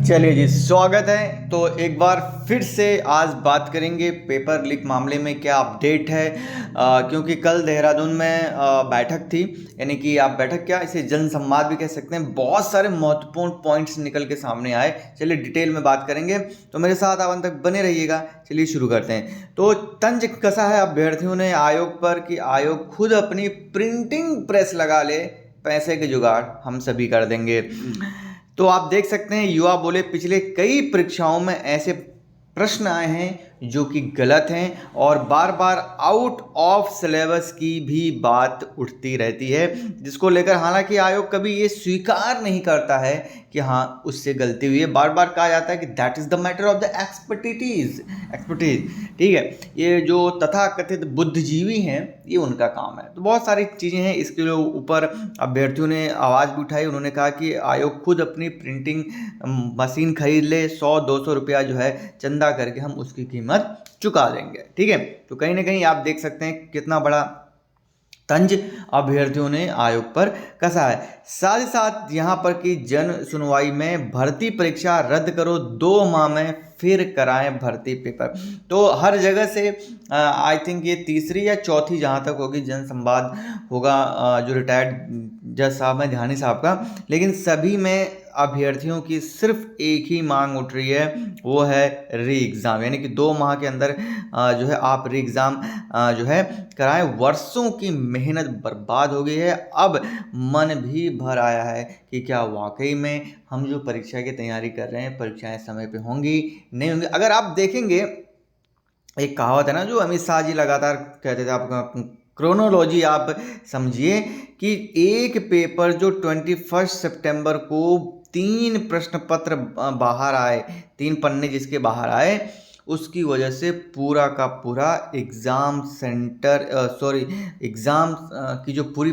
चलिए जी, स्वागत है। तो एक बार फिर से आज बात करेंगे पेपर लीक मामले में क्या अपडेट है। क्योंकि कल देहरादून में बैठक थी, यानी कि आप बैठक क्या इसे जन संवाद भी कह सकते हैं। बहुत सारे महत्वपूर्ण पॉइंट्स निकल के सामने आए। चलिए डिटेल में बात करेंगे, तो मेरे साथ आप अंत तक बने रहिएगा। चलिए शुरू करते हैं। तो तंज कसा है अभ्यर्थियों ने आयोग पर कि आयोग खुद अपनी प्रिंटिंग प्रेस लगा ले, पैसे के जुगाड़ हम सभी कर देंगे। तो आप देख सकते हैं, युवा बोले पिछले कई परीक्षाओं में ऐसे प्रश्न आए हैं जो कि गलत हैं और बार बार आउट ऑफ सिलेबस की भी बात उठती रहती है, जिसको लेकर हालांकि आयोग कभी ये स्वीकार नहीं करता है कि हाँ उससे गलती हुई है। बार बार कहा जाता है कि that is the matter of the expertise. ठीक है, ये जो तथाकथित बुद्धिजीवी हैं ये उनका काम है। तो बहुत सारी चीज़ें हैं, इसके ऊपर अभ्यर्थियों ने आवाज़ भी उठाई। उन्होंने कहा कि आयोग खुद अपनी प्रिंटिंग मशीन खरीद ले, 100-200 रुपया जो है चंदा करके हम उसकी कीमत चुका देंगे। ठीक है, तो कहीं ना कहीं आप देख सकते हैं कितना बड़ा तंज अभ्यर्थियों ने आयोग पर कसा है। साथ ही साथ यहाँ पर की जन सुनवाई में भर्ती परीक्षा रद्द करो, 2 माह में फिर कराएं भर्ती पेपर। तो हर जगह से आई थिंक ये तीसरी या चौथी जहाँ तक होगी जन संवाद होगा जो रिटायर्ड जज साहब हैं, ध्यानी साहब का। लेकिन सभी में अभ्यर्थियों की सिर्फ एक ही मांग उठ रही है, वो है री एग्ज़ाम, यानी कि 2 माह के अंदर जो है आप री एग्ज़ाम जो है कराएं। वर्षों की मेहनत बर्बाद हो गई है। अब मन भी भर आया है कि क्या वाकई में हम जो परीक्षा की तैयारी कर रहे हैं, परीक्षाएं समय पे होंगी नहीं होंगी। अगर आप देखेंगे, एक कहावत है ना जो अमित शाह जी लगातार कहते थे, आपका क्रोनोलॉजी आप समझिए कि एक पेपर जो 21 सितंबर को 3 प्रश्न पत्र बाहर आए, 3 पन्ने जिसके बाहर आए, उसकी वजह से पूरा का पूरा एग्ज़ाम सेंटर एग्ज़ाम की जो पूरी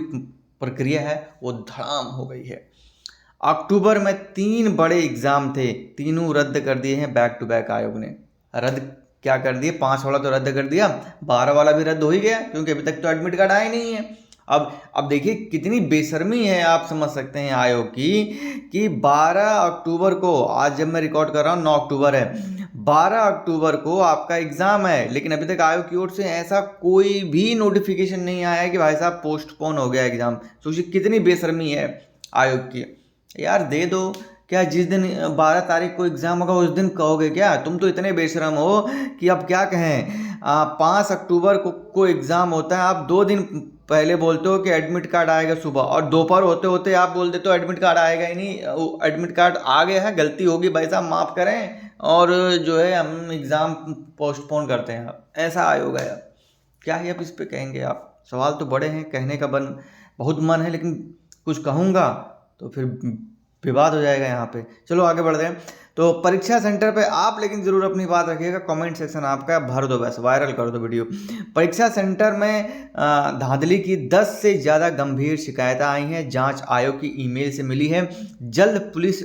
प्रक्रिया है वो धड़ाम हो गई है। अक्टूबर में 3 बड़े एग्ज़ाम थे, तीनों रद्द कर दिए हैं बैक टू बैक। आयोग ने रद्द क्या कर दिए, 5 वाला तो रद्द कर दिया, 12 वाला भी रद्द हो ही गया क्योंकि अभी तक तो एडमिट कार्ड आया नहीं है। अब देखिए कितनी बेशर्मी है, आप समझ सकते हैं आयोग की कि 12 अक्टूबर को, आज जब मैं रिकॉर्ड कर रहा हूँ 9 अक्टूबर है, 12 अक्टूबर को आपका एग्ज़ाम है, लेकिन अभी तक आयोग की ओर से ऐसा कोई भी नोटिफिकेशन नहीं आया है कि भाई साहब पोस्टपोन हो गया एग्ज़ाम। सोचिए कितनी बेशर्मी है आयोग की। यार दे दो, क्या जिस दिन 12 तारीख को एग्ज़ाम होगा उस दिन कहोगे क्या? तुम तो इतने बेशरम हो कि अब क्या कहें। 5 अक्टूबर को एग्ज़ाम होता है, आप 2 दिन पहले बोलते हो कि एडमिट कार्ड आएगा सुबह, और दोपहर होते होते आप बोल देते हो एडमिट कार्ड आएगा ही नहीं। एडमिट कार्ड आ गया है, गलती होगी भाई साहब माफ़ करें, और जो है हम एग्ज़ाम पोस्टपोन करते हैं। ऐसा आयोग है यार, क्या ही आप इस पे कहेंगे। आप सवाल तो बड़े हैं, कहने का बहुत मन है, लेकिन कुछ कहूँगा तो फिर विवाद हो जाएगा यहाँ पे। चलो आगे बढ़ते हैं। तो परीक्षा सेंटर पे आप लेकिन ज़रूर अपनी बात रखिएगा, कमेंट सेक्शन आपका भर दो, बस वायरल कर दो वीडियो। परीक्षा सेंटर में धांधली की 10 से ज़्यादा गंभीर शिकायतें आई हैं, जांच आयोग की ईमेल से मिली है। जल्द पुलिस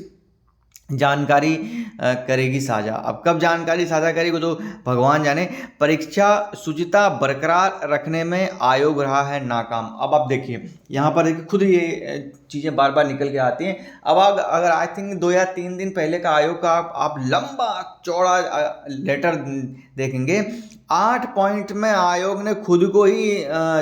जानकारी करेगी साझा। अब कब जानकारी साझा करेगी तो भगवान जाने। परीक्षा शुचिता बरकरार रखने में आयोग रहा है नाकाम। अब आप देखिए यहाँ पर देखिए, खुद ये चीज़ें बार बार निकल के आती हैं। अब अगर आई थिंक 2 या 3 दिन पहले का आयोग का आप लंबा चौड़ा लेटर देखेंगे, 8 पॉइंट में आयोग ने खुद को ही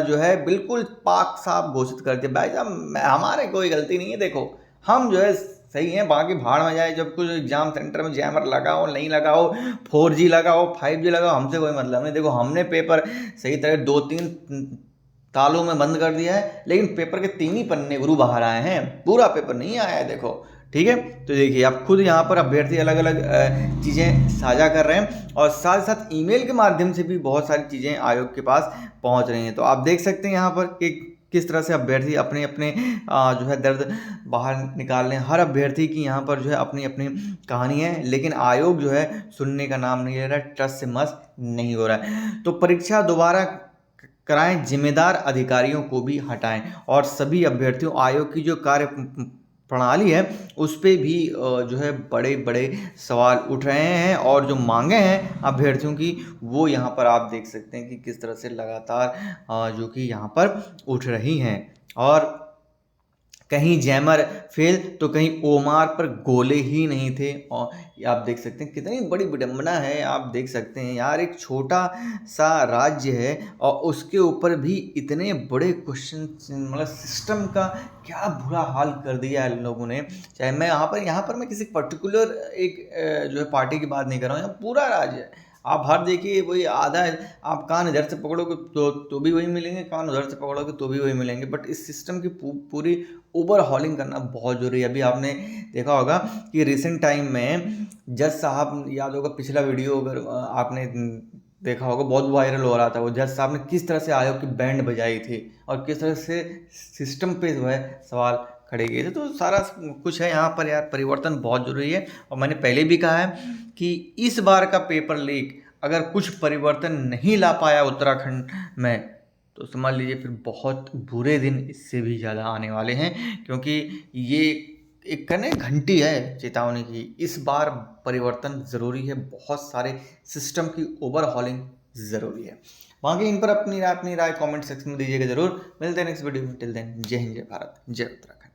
जो है बिल्कुल पाक साफ घोषित कर दिया। भाई साहब हमारे कोई गलती नहीं है, देखो हम जो है सही है, बाकी भाड़ में जाए। जब कुछ एग्जाम सेंटर में जैमर लगाओ नहीं लगाओ, 4G लगाओ 5G लगाओ, हमसे कोई मतलब नहीं। देखो हमने पेपर सही तरह 2-3 तालों में बंद कर दिया है, लेकिन पेपर के 3 ही पन्ने गुरु बाहर आए हैं, पूरा पेपर नहीं आया है। देखो ठीक है, तो देखिए आप खुद यहाँ पर अभ्यर्थी अलग अलग चीज़ें साझा कर रहे हैं, और साथ साथ ईमेल के माध्यम से भी बहुत सारी चीज़ें आयोग के पास पहुँच रही हैं। तो आप देख सकते हैं यहाँ पर कि किस तरह से अभ्यर्थी अपने अपने जो है दर्द बाहर निकाल रहे हैं। हर अभ्यर्थी की यहाँ पर जो है अपनी अपनी कहानी है, लेकिन आयोग जो है सुनने का नाम नहीं ले रहा है, ट्रस्ट से मस नहीं हो रहा है। तो परीक्षा दोबारा कराएं, जिम्मेदार अधिकारियों को भी हटाएं, और सभी अभ्यर्थियों, आयोग की जो कार्य प्रणाली है उस पर भी जो है बड़े बड़े सवाल उठ रहे हैं, और जो मांगे हैं अभ्यर्थियों की वो यहाँ पर आप देख सकते हैं कि किस तरह से लगातार जो कि यहाँ पर उठ रही हैं। और कहीं जैमर फेल तो कहीं ओमार पर गोले ही नहीं थे। और आप देख सकते हैं कितनी बड़ी विडंबना है। आप देख सकते हैं यार, एक छोटा सा राज्य है और उसके ऊपर भी इतने बड़े क्वेश्चन, मतलब सिस्टम का क्या बुरा हाल कर दिया है इन लोगों ने। चाहे मैं यहाँ पर मैं किसी पर्टिकुलर एक जो है पार्टी की बात नहीं कर रहा हूँ, यहाँ पूरा राज्य है। आप बाहर देखिए, वही आधा है, आप कान इधर से पकड़ोगे तो भी वही मिलेंगे, कान उधर से पकड़ोगे तो भी वही मिलेंगे। बट इस सिस्टम की पूरी ओवरहॉलिंग करना बहुत जरूरी है। अभी आपने देखा होगा कि रिसेंट टाइम में जज साहब, याद होगा पिछला वीडियो अगर आपने देखा होगा, बहुत वायरल हो रहा था, वो जज साहब ने किस तरह से आयोग की बैंड बजाई थी और किस तरह से सिस्टम पे जो है सवाल खड़े किए थे। तो सारा कुछ है यहाँ पर यार, परिवर्तन बहुत जरूरी है। और मैंने पहले भी कहा है कि इस बार का पेपर लीक अगर कुछ परिवर्तन नहीं ला पाया उत्तराखंड में, तो समझ लीजिए फिर बहुत बुरे दिन इससे भी ज़्यादा आने वाले हैं। क्योंकि ये एक कने घंटी है चेतावनी की, इस बार परिवर्तन ज़रूरी है, बहुत सारे सिस्टम की ओवरहॉलिंग ज़रूरी है। बाकी इन पर अपनी राय कमेंट सेक्शन में दीजिएगा ज़रूर। मिलते हैं नेक्स्ट वीडियो में। टिल देन, जय हिंद, जय भारत, जय उत्तराखंड।